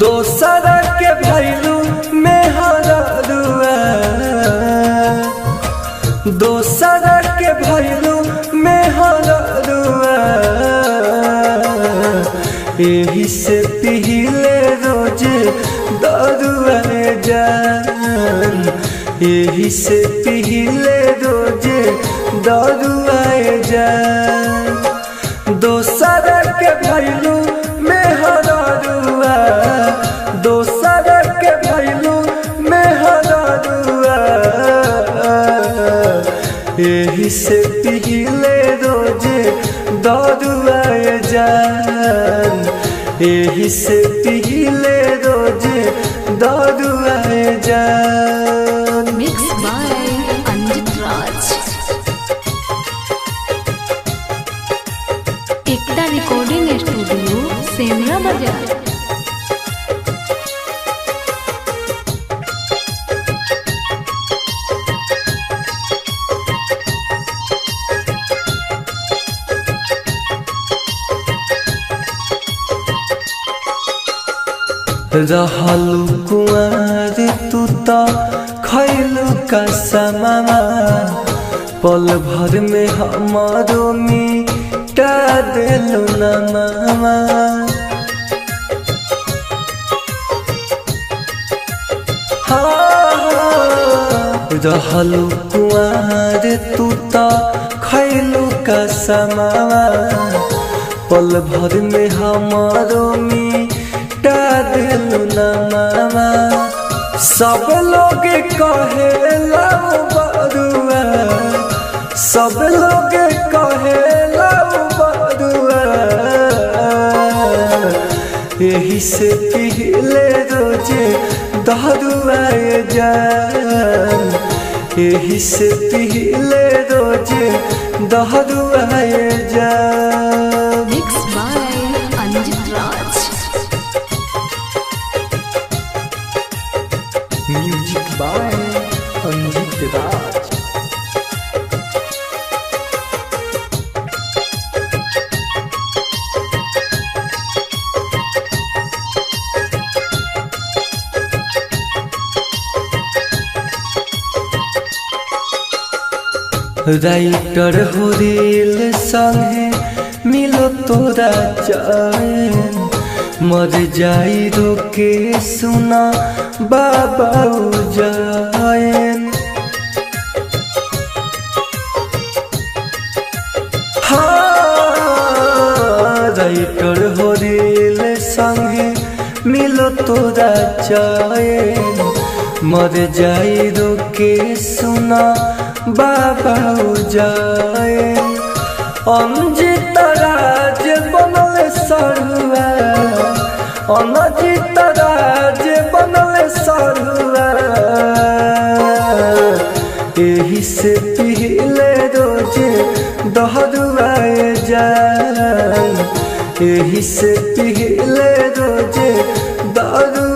दोसर के भैलू में हररुआ, दोसर के भैलू में हररुआ, यही से पीले रोज दरुआ जान, यही से पीले रोज दरुआ जान। दोसर के भैलू में हररुआ, दोसर के भैलू में हररुआ, यही से पीले रोज दरुआ जान, यही से पीले रोज दरुआ जान। Mix by Anjit Raj. Ekta recording studio Semra Bazar. रहलू कुंवर तू तो खैलू कसमवा, पल भर में हमारो मिटा देलू नमवा। रहलू कुंवर तू तो खैलू कसमवा, पल भर में हमारो मिटा देलू नमवा। सब लोग कहेला बरुआ, सब लोग कहेला बरुआ, यही से पीले रोज दरुआ जान, यही से पीले रोज दरुआ जान। Mix by Anjit Raj. Music by Anjit Raj. Writer हो रील संगे मिलो तोरा चैन, मर जाई रोके सुना बाबा उजायन। राइटर हो रील संगे मिलो तोरा चैन, मर जाई रोके सुना बाबा उजायन। अंजित राज बनल सरुआ, अनजित राज बनल सरुआ, यही से पीले रोज दरुआ जान, यही से पीले रोज दरुआ